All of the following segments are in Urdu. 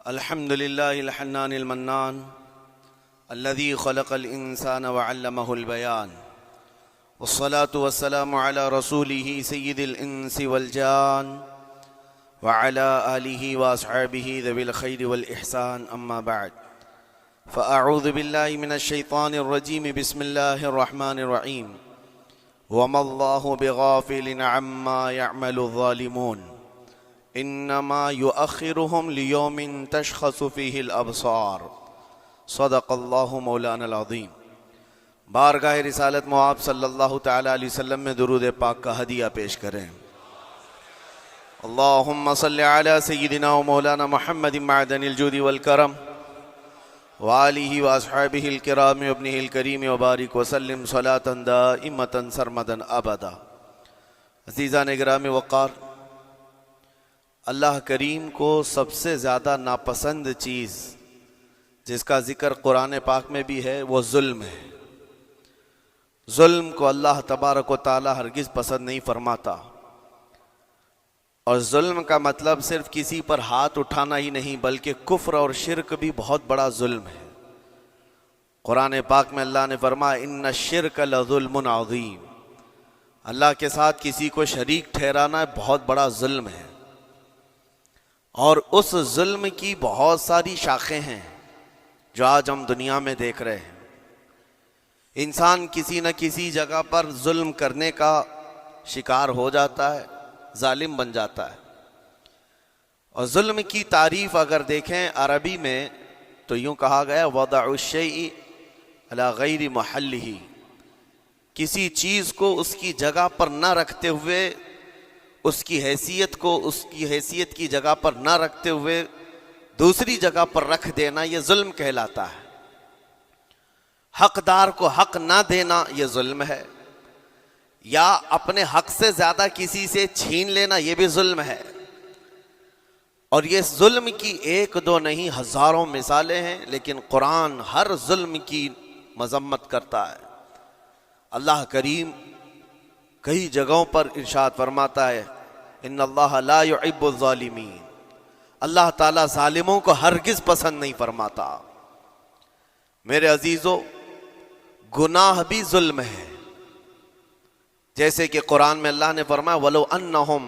الحمد لله الحنان المنان الذي خلق الإنسان وعلمه البيان والصلاة والسلام على رسوله سيد الإنس والجان وعلى آله وأصحابه ذوي الخير والإحسان أما بعد فأعوذ بالله من الشيطان الرجيم بسم الله الرحمن الرحيم وما الله بغافل عما يعمل الظالمون انما يؤخرهم ليوم تشخص فيه الابصار صدق اللہ مولانا العظیم۔ بارگاہ رسالت مواب صلی اللہ تعالی علیہ وسلم میں درود پاک کا ہدیہ پیش کریں۔ اللہم صلی علی سیدنا و مولانا محمد معدن الجود والکرم وآلہ واصحابہ الکرام وابنہ الکریم وبارک وسلم صلاة دائمة سرمدا ابدا۔ عزیزان گرامی وقار، اللہ کریم کو سب سے زیادہ ناپسند چیز جس کا ذکر قرآن پاک میں بھی ہے وہ ظلم ہے۔ ظلم کو اللہ تبارک و تعالی ہرگز پسند نہیں فرماتا، اور ظلم کا مطلب صرف کسی پر ہاتھ اٹھانا ہی نہیں بلکہ کفر اور شرک بھی بہت بڑا ظلم ہے۔ قرآن پاک میں اللہ نے فرمایا ان الشرک لظلم عظیم، اللہ کے ساتھ کسی کو شریک ٹھہرانا بہت بڑا ظلم ہے، اور اس ظلم کی بہت ساری شاخیں ہیں جو آج ہم دنیا میں دیکھ رہے ہیں۔ انسان کسی نہ کسی جگہ پر ظلم کرنے کا شکار ہو جاتا ہے، ظالم بن جاتا ہے۔ اور ظلم کی تعریف اگر دیکھیں عربی میں تو یوں کہا گیا وضع الشیء علی غیر محلہ، کسی چیز کو اس کی جگہ پر نہ رکھتے ہوئے، اس کی حیثیت کو اس کی حیثیت کی جگہ پر نہ رکھتے ہوئے دوسری جگہ پر رکھ دینا، یہ ظلم کہلاتا ہے۔ حقدار کو حق نہ دینا یہ ظلم ہے، یا اپنے حق سے زیادہ کسی سے چھین لینا یہ بھی ظلم ہے۔ اور یہ ظلم کی ایک دو نہیں ہزاروں مثالیں ہیں، لیکن قرآن ہر ظلم کی مذمت کرتا ہے۔ اللہ کریم کئی جگہوں پر ارشاد فرماتا ہے ان اللہ لا يحب الظالمین، اللہ تعالیٰ ظالموں کو ہرگز پسند نہیں فرماتا۔ میرے عزیزو، گناہ بھی ظلم ہے، جیسے کہ قرآن میں اللہ نے فرمایا وَلَوْ أَنَّهُمْ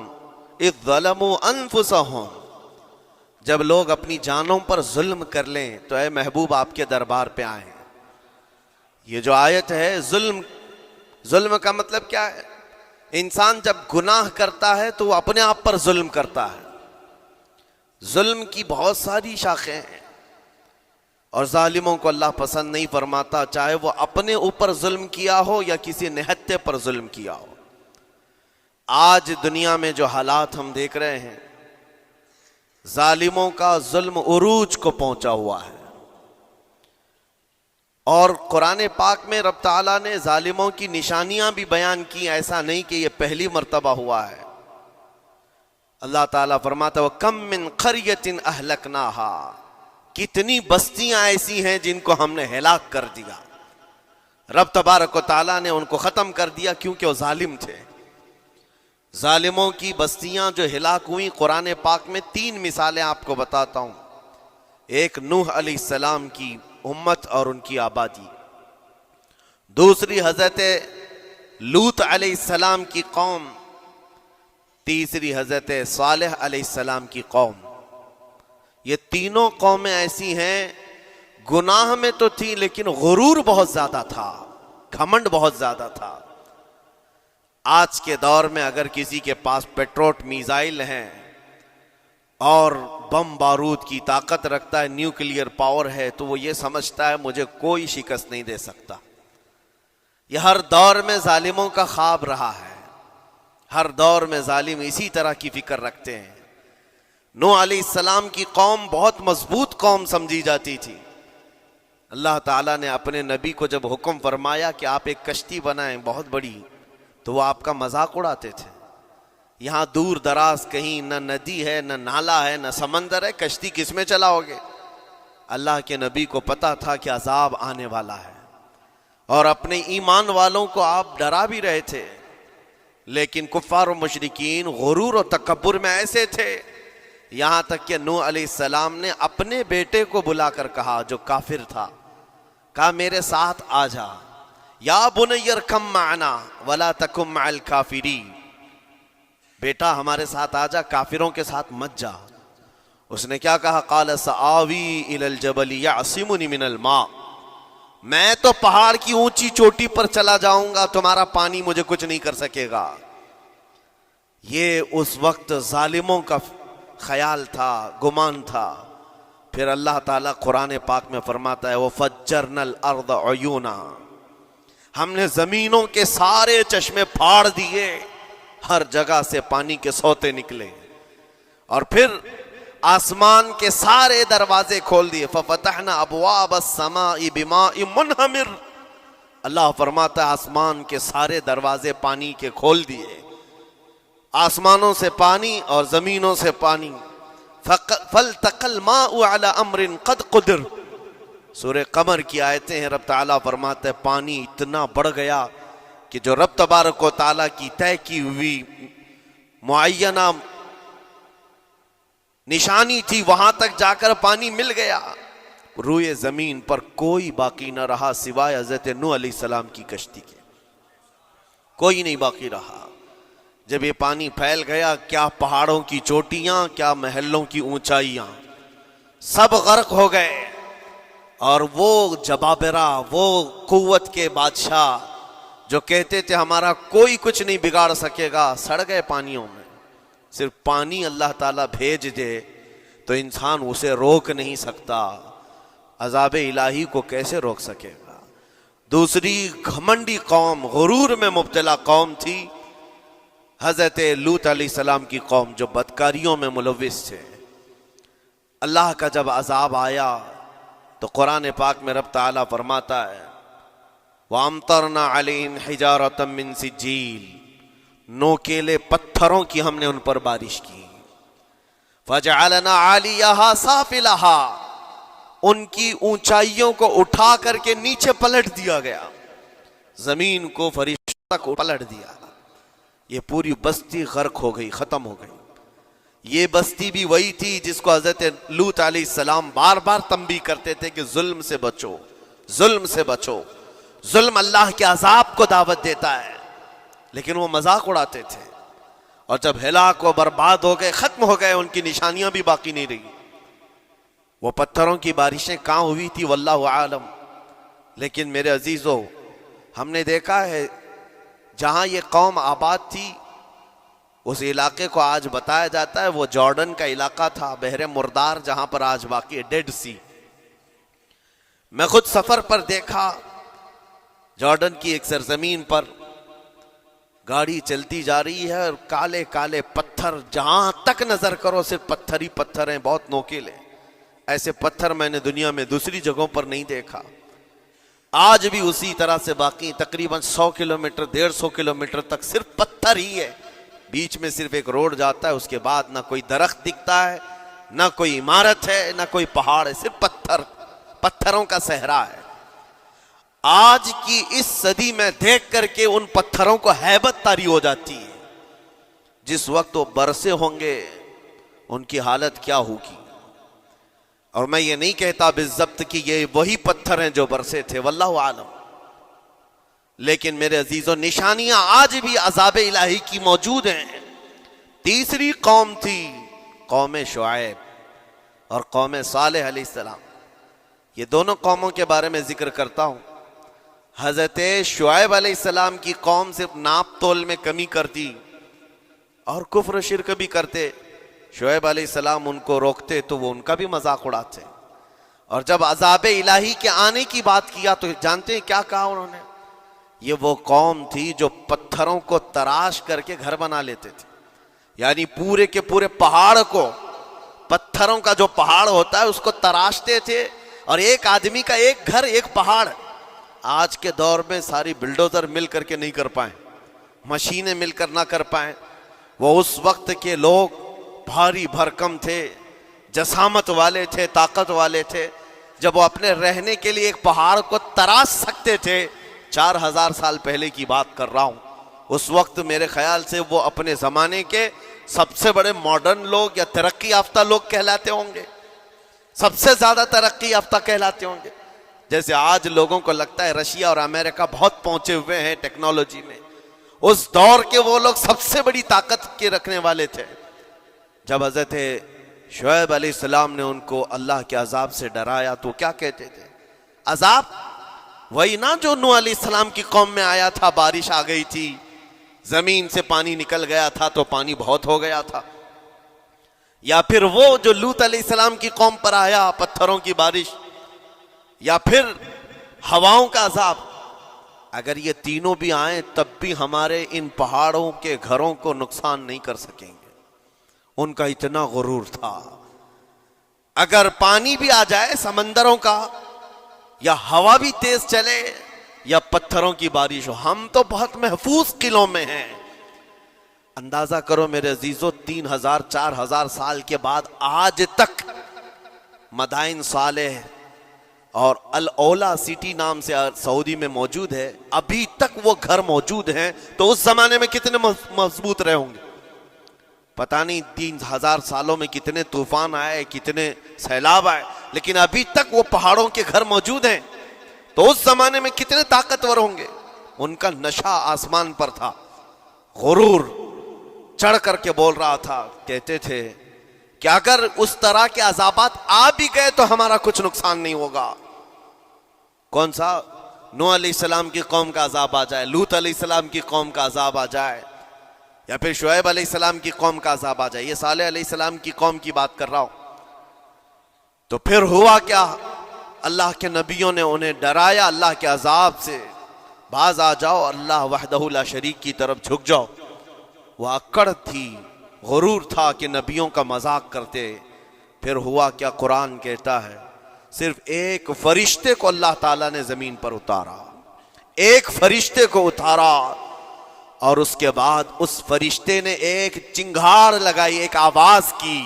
إِذْ ظَلَمُوا أَنفُسَهُمْ، جب لوگ اپنی جانوں پر ظلم کر لیں تو اے محبوب آپ کے دربار پہ آئیں۔ یہ جو آیت ہے ظلم کا مطلب کیا ہے؟ انسان جب گناہ کرتا ہے تو وہ اپنے آپ پر ظلم کرتا ہے۔ ظلم کی بہت ساری شاخیں ہیں، اور ظالموں کو اللہ پسند نہیں فرماتا، چاہے وہ اپنے اوپر ظلم کیا ہو یا کسی نہتے پر ظلم کیا ہو۔ آج دنیا میں جو حالات ہم دیکھ رہے ہیں، ظالموں کا ظلم عروج کو پہنچا ہوا ہے، اور قرآن پاک میں رب تعالیٰ نے ظالموں کی نشانیاں بھی بیان کی، ایسا نہیں کہ یہ پہلی مرتبہ ہوا ہے۔ اللہ تعالیٰ فرماتا ہے وَكَم مِّن قَرْيَةٍ أَهْلَكْنَاهَا، کتنی بستیاں ایسی ہیں جن کو ہم نے ہلاک کر دیا۔ رب تبارک و تعالیٰ نے ان کو ختم کر دیا کیونکہ وہ ظالم تھے۔ ظالموں کی بستیاں جو ہلاک ہوئیں، قرآن پاک میں 3 مثالیں آپ کو بتاتا ہوں۔ ایک نوح علیہ السلام کی امت اور ان کی آبادی، دوسری حضرت لوط علیہ السلام کی قوم، تیسری حضرت صالح علیہ السلام کی قوم۔ یہ تینوں قومیں ایسی ہیں، گناہ میں تو تھی لیکن غرور بہت زیادہ تھا، گھمنڈ بہت زیادہ تھا۔ آج کے دور میں اگر کسی کے پاس پیٹروٹ میزائل ہیں اور بم بارود کی طاقت رکھتا ہے، نیوکلیئر پاور ہے، تو وہ یہ سمجھتا ہے مجھے کوئی شکست نہیں دے سکتا۔ یہ ہر دور میں ظالموں کا خواب رہا ہے، ہر دور میں ظالم اسی طرح کی فکر رکھتے ہیں۔ نوح علیہ السلام کی قوم بہت مضبوط قوم سمجھی جاتی تھی۔ اللہ تعالیٰ نے اپنے نبی کو جب حکم فرمایا کہ آپ ایک کشتی بنائیں بہت بڑی، تو وہ آپ کا مذاق اڑاتے تھے۔ یہاں دور دراز کہیں نہ ندی ہے، نہ نالا ہے، نہ سمندر ہے، کشتی کس میں چلاؤ گے؟ اللہ کے نبی کو پتا تھا کہ عذاب آنے والا ہے، اور اپنے ایمان والوں کو آپ ڈرا بھی رہے تھے، لیکن کفار و مشرکین غرور و تکبر میں ایسے تھے یہاں تک کہ نوح علیہ السلام نے اپنے بیٹے کو بلا کر کہا جو کافر تھا، کہا میرے ساتھ آ جا، یا بنی ارکم معنا ولا تکن مع الکافرین، بیٹا ہمارے ساتھ آ جا، کافروں کے ساتھ مت جا۔ اس نے کیا کہا؟ قال سآوی الی الجبل یعصمنی من الماء، میں تو پہاڑ کی اونچی چوٹی پر چلا جاؤں گا، تمہارا پانی مجھے کچھ نہیں کر سکے گا۔ یہ اس وقت ظالموں کا خیال تھا، گمان تھا۔ پھر اللہ تعالیٰ قرآن پاک میں فرماتا ہے وَفَجَّرْنَا الْأَرْضَ عُيُونًا، ہم نے زمینوں کے سارے چشمے پھاڑ دیے، ہر جگہ سے پانی کے سوتے نکلے، اور پھر آسمان کے سارے دروازے کھول دیے۔ فَفَتَحْنَا أَبْوَابَ السَّمَاءِ بِمَاءٍ مُنْهَمِرٍ، اللہ فرماتا ہے آسمان کے سارے دروازے پانی کے کھول دیے، آسمانوں سے پانی اور زمینوں سے پانی۔ فَالْتَقَى الْمَاءُ عَلَى أَمْرٍ قَدْ قُدِرَ، سورہ قمر کی آیتیں ہیں، رب تعالیٰ فرماتا ہے پانی اتنا بڑھ گیا کہ جو رب تبارک و تعالیٰ کی طے کی ہوئی معینہ نشانی تھی وہاں تک جا کر پانی مل گیا، روئے زمین پر کوئی باقی نہ رہا سوائے حضرت نوح علیہ السلام کی کشتی کے، کوئی نہیں باقی رہا۔ جب یہ پانی پھیل گیا، کیا پہاڑوں کی چوٹیاں، کیا محلوں کی اونچائیاں، سب غرق ہو گئے، اور وہ جبابرہ، وہ قوت کے بادشاہ جو کہتے تھے ہمارا کوئی کچھ نہیں بگاڑ سکے گا، سڑ گئے پانیوں میں۔ صرف پانی اللہ تعالیٰ بھیج دے تو انسان اسے روک نہیں سکتا، عذاب الہی کو کیسے روک سکے گا؟ دوسری گھمنڈی قوم، غرور میں مبتلا قوم تھی حضرت لوط علیہ السلام کی قوم، جو بدکاریوں میں ملوث تھے۔ اللہ کا جب عذاب آیا تو قرآن پاک میں رب تعالیٰ فرماتا ہے وَأَمْطَرْنَا عَلَيْهِمْ حِجَارَةً مِّن سِجِّيلٍ، نوکیلے پتھروں کی ہم نے ان پر بارش کی۔ فَجَعَلْنَا عَالِيَهَا سَافِلَهَا، ان کی اونچائیوں کو اٹھا کر کے نیچے پلٹ دیا گیا، زمین کو فرشتوں تک پلٹ دیا، یہ پوری بستی غرق ہو گئی، ختم ہو گئی۔ یہ بستی بھی وہی تھی جس کو حضرت لوط علیہ السلام بار بار تنبیہ کرتے تھے کہ ظلم سے بچو، ظلم سے بچو، ظلم اللہ کے عذاب کو دعوت دیتا ہے، لیکن وہ مذاق اڑاتے تھے، اور جب ہلاک و برباد ہو گئے، ختم ہو گئے، ان کی نشانیاں بھی باقی نہیں رہی۔ وہ پتھروں کی بارشیں کہاں ہوئی تھی واللہ عالم، لیکن میرے عزیزو ہم نے دیکھا ہے جہاں یہ قوم آباد تھی اس علاقے کو آج بتایا جاتا ہے وہ جارڈن کا علاقہ تھا، بحر مردار، جہاں پر آج باقی ہے ڈیڈ سی۔ میں خود سفر پر دیکھا، جارڈن کی ایک سرزمین پر گاڑی چلتی جا رہی ہے اور کالے کالے پتھر، جہاں تک نظر کرو صرف پتھر ہی پتھر ہیں، بہت نوکیلے۔ ایسے پتھر میں نے دنیا میں دوسری جگہوں پر نہیں دیکھا۔ آج بھی اسی طرح سے باقی تقریباً 100 کلومیٹر 150 کلومیٹر تک صرف پتھر ہی ہے، بیچ میں صرف ایک روڈ جاتا ہے، اس کے بعد نہ کوئی درخت دکھتا ہے، نہ کوئی عمارت ہے، نہ کوئی پہاڑ ہے، صرف پتھر، پتھروں کا صحرا ہے۔ آج کی اس صدی میں دیکھ کر کے ان پتھروں کو ہیبت طاری ہو جاتی ہے، جس وقت وہ برسے ہوں گے ان کی حالت کیا ہوگی۔ اور میں یہ نہیں کہتا بالضبط کہ یہ وہی پتھر ہیں جو برسے تھے، واللہ عالم، لیکن میرے عزیزوں نشانیاں آج بھی عذاب الہی کی موجود ہیں۔ تیسری قوم تھی قوم شعیب اور قوم صالح علیہ السلام، یہ دونوں قوموں کے بارے میں ذکر کرتا ہوں۔ حضرت شعیب علیہ السلام کی قوم صرف ناپ تول میں کمی کرتی اور کفر و شرک بھی کرتے، شعیب علیہ السلام ان کو روکتے تو وہ ان کا بھی مذاق اڑاتے، اور جب عذاب الہی کے آنے کی بات کیا تو جانتے ہیں کیا کہا انہوں نے؟ یہ وہ قوم تھی جو پتھروں کو تراش کر کے گھر بنا لیتے تھے، یعنی پورے کے پورے پہاڑ کو، پتھروں کا جو پہاڑ ہوتا ہے اس کو تراشتے تھے، اور ایک آدمی کا ایک گھر ایک پہاڑ۔ آج کے دور میں ساری بلڈوزر مل کر کے نہیں کر پائیں، مشینیں مل کر نہ کر پائیں، وہ اس وقت کے لوگ بھاری بھرکم تھے، جسامت والے تھے، طاقت والے تھے، جب وہ اپنے رہنے کے لیے ایک پہاڑ کو تراش سکتے تھے۔ 4000 سال پہلے کی بات کر رہا ہوں، اس وقت میرے خیال سے وہ اپنے زمانے کے سب سے بڑے ماڈرن لوگ یا ترقی یافتہ لوگ کہلاتے ہوں گے، سب سے زیادہ ترقی یافتہ کہلاتے ہوں گے. جیسے آج لوگوں کو لگتا ہے رشیا اور امریکہ بہت پہنچے ہوئے ہیں ٹیکنالوجی میں، اس دور کے وہ لوگ سب سے بڑی طاقت کے رکھنے والے تھے. جب حضرت شعیب علیہ السلام نے ان کو اللہ کے عذاب سے ڈرایا تو کیا کہتے تھے؟ عذاب وہی نا جو نوح علیہ السلام کی قوم میں آیا تھا، بارش آ گئی تھی، زمین سے پانی نکل گیا تھا تو پانی بہت ہو گیا تھا. یا پھر وہ جو لوط علیہ السلام کی قوم پر آیا، پتھروں کی بارش، یا پھر ہواؤں کا عذاب. اگر یہ تینوں بھی آئیں تب بھی ہمارے ان پہاڑوں کے گھروں کو نقصان نہیں کر سکیں گے. ان کا اتنا غرور تھا. اگر پانی بھی آ جائے سمندروں کا، یا ہوا بھی تیز چلے، یا پتھروں کی بارش ہو، ہم تو بہت محفوظ قلعوں میں ہیں. اندازہ کرو میرے عزیزو، 3000 4000 سال کے بعد آج تک مدائن صالح اور الاولا سٹی نام سے سعودی میں موجود ہے، ابھی تک وہ گھر موجود ہیں. تو اس زمانے میں کتنے مضبوط رہے ہوں گے؟ پتہ نہیں 3000 سالوں میں کتنے طوفان آئے، کتنے سیلاب آئے، لیکن ابھی تک وہ پہاڑوں کے گھر موجود ہیں. تو اس زمانے میں کتنے طاقتور ہوں گے. ان کا نشہ آسمان پر تھا، غرور چڑھ کر کے بول رہا تھا. کہتے تھے کہ اگر اس طرح کے عذابات آ بھی گئے تو ہمارا کچھ نقصان نہیں ہوگا. کون سا؟ نوح علیہ السلام کی قوم کا عذاب آ جائے، لوط علیہ السلام کی قوم کا عذاب آ جائے، یا پھر شعیب علیہ السلام کی قوم کا عذاب آ جائے. یہ صالح علیہ السلام کی قوم کی بات کر رہا ہوں. تو پھر ہوا کیا؟ اللہ کے نبیوں نے انہیں ڈرایا اللہ کے عذاب سے. باز آ جاؤ، اللہ وحدہ لا شریک کی طرف جھک جاؤ. وہ اکڑ تھی، غرور تھا کہ نبیوں کا مذاق کرتے. پھر ہوا کیا؟ قرآن کہتا ہے صرف ایک فرشتے کو اللہ تعالیٰ نے زمین پر اتارا، ایک فرشتے کو اتارا، اور اس کے بعد اس فرشتے نے ایک چنگھاڑ لگائی، ایک آواز کی.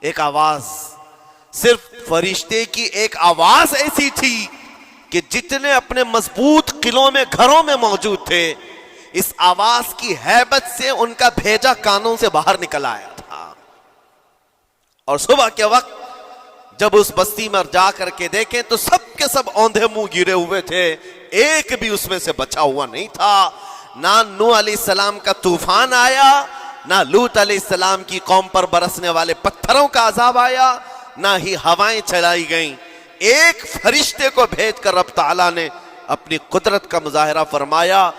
ایک آواز، صرف فرشتے کی ایک آواز ایسی تھی کہ جتنے اپنے مضبوط قلعوں میں گھروں میں موجود تھے، اس آواز کی ہیبت سے ان کا بھیجا کانوں سے باہر نکل آیا تھا. اور صبح کے وقت جب اس بستی میں جا کر کے دیکھیں تو سب کے سب اوندھے منہ گرے ہوئے تھے، ایک بھی اس میں سے بچا ہوا نہیں تھا. نہ نوح علیہ السلام کا طوفان آیا، نہ لوط علیہ السلام کی قوم پر برسنے والے پتھروں کا عذاب آیا، نہ ہی ہوائیں چلائی گئیں. ایک فرشتے کو بھیج کر رب تعالیٰ نے اپنی قدرت کا مظاہرہ فرمایا.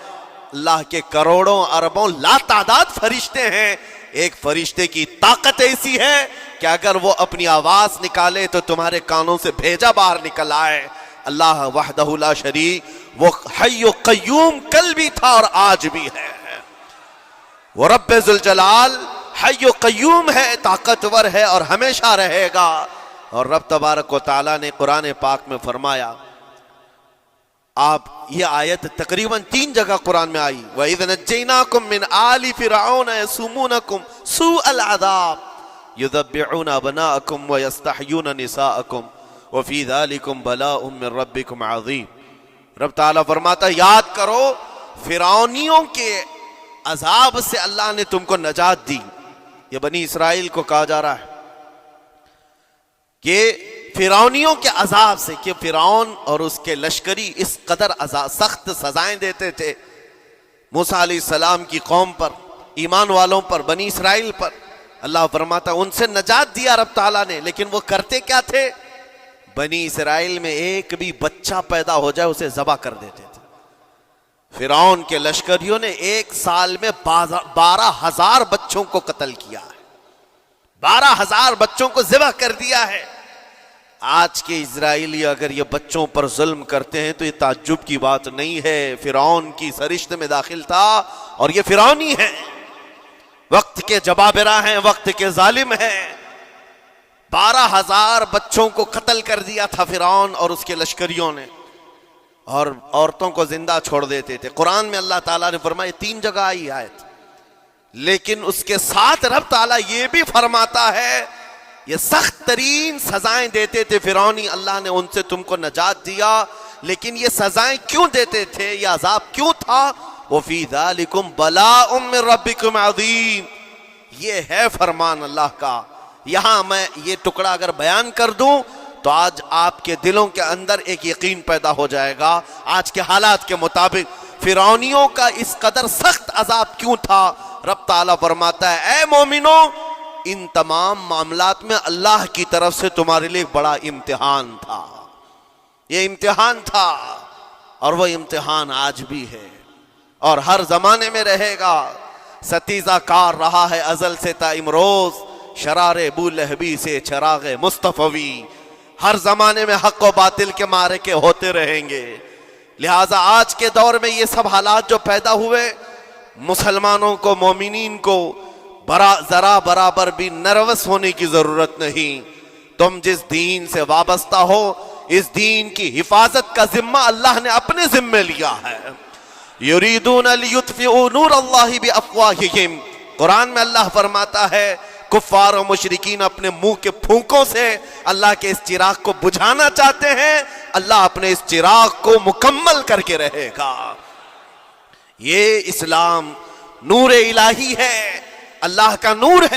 اللہ کے کروڑوں اربوں لا تعداد فرشتے ہیں، ایک فرشتے کی طاقت ایسی ہے کہ اگر وہ اپنی آواز نکالے تو تمہارے کانوں سے بھیجا باہر نکل آئے. اللہ وحدہ لا شریک، وہ حی و قیوم کل بھی تھا اور آج بھی ہے. وہ رب ذوالجلال حی و قیوم ہے، طاقتور ہے اور ہمیشہ رہے گا. اور رب تبارک و تعالیٰ نے قرآن پاک میں فرمایا، آپ یہ آیت تقریباً 3 جگہ قرآن میں آئی، وَإِذْ نَجَّيْنَاكُمْ مِنْ آلِ فِرْعَوْنَ يَسُومُونَكُمْ سُوءَ الْعَذَابِ يُذَبِّحُونَ أَبْنَاءَكُمْ وَيَسْتَحْيُونَ نِسَاءَكُمْ وَفِي ذَلِكُمْ بَلَاءٌ مِّن رَبِّكُمْ عَظِيمٌ. رب تعالیٰ فرماتا ہے یاد کرو فرعونیوں کے عذاب سے اللہ نے تم کو نجات دی. یہ بنی اسرائیل کو کہا جا رہا ہے کہ فرعونیوں کے عذاب سے، کہ فرعون اور اس کے لشکری اس قدر سخت سزائیں دیتے تھے موسیٰ علیہ السلام کی قوم پر، ایمان والوں پر، بنی اسرائیل پر. اللہ فرماتا ان سے نجات دیا رب تعالیٰ نے، لیکن وہ کرتے کیا تھے؟ بنی اسرائیل میں ایک بھی بچہ پیدا ہو جائے اسے ذبح کر دیتے تھے. فرعون کے لشکریوں نے ایک سال میں 12,000 بچوں کو قتل کیا ہے، 12,000 بچوں کو ذبح کر دیا ہے. آج کے اسرائیلی اگر یہ بچوں پر ظلم کرتے ہیں تو یہ تعجب کی بات نہیں ہے. فرعون کی سرشت میں داخل تھا اور یہ فرعونی ہے، وقت کے جبابرہ ہیں، وقت کے ظالم ہیں. 12,000 بچوں کو قتل کر دیا تھا فرعون اور اس کے لشکریوں نے، اور عورتوں کو زندہ چھوڑ دیتے تھے. قرآن میں اللہ تعالیٰ نے فرمایا 3 جگہ آئی آیت، لیکن اس کے ساتھ رب تعالیٰ یہ بھی فرماتا ہے یہ سخت ترین سزائیں دیتے تھے فرعونی، اللہ نے ان سے تم کو نجات دیا. لیکن یہ سزائیں کیوں دیتے تھے، یہ عذاب کیوں تھا؟ وَفِي ذَلِكُمْ بَلَاءٌ مِّن رَبِّكُمْ عَظِيمٌ. یہ ہے فرمان اللہ کا. یہاں میں یہ ٹکڑا اگر بیان کر دوں تو آج آپ کے دلوں کے اندر ایک یقین پیدا ہو جائے گا. آج کے حالات کے مطابق فرعونیوں کا اس قدر سخت عذاب کیوں تھا؟ رب تعالیٰ فرماتا ہے اے مومنو، ان تمام معاملات میں اللہ کی طرف سے تمہارے لیے ایک بڑا امتحان تھا. یہ امتحان تھا اور وہ امتحان آج بھی ہے اور ہر زمانے میں رہے گا. ستیزہ کار رہا ہے ازل سے تا امروز، شرار ابو لہبی سے چراغ مصطفی. ہر زمانے میں حق و باطل کے معرکے ہوتے رہیں گے. لہٰذا آج کے دور میں یہ سب حالات جو پیدا ہوئے، مسلمانوں کو، مومنین کو ذرا برابر بھی نروس ہونے کی ضرورت نہیں. تم جس دین سے وابستہ ہو، اس دین کی حفاظت کا ذمہ اللہ نے اپنے ذمہ لیا ہے. یریدون لیطفئوا نور اللہ بافواہہم. قرآن میں اللہ فرماتا ہے کفار و مشرکین اپنے منہ کے پھونکوں سے اللہ کے اس چراغ کو بجھانا چاہتے ہیں، اللہ اپنے اس چراغ کو مکمل کر کے رہے گا. یہ اسلام نور الہی ہے، اللہ کا نور ہے.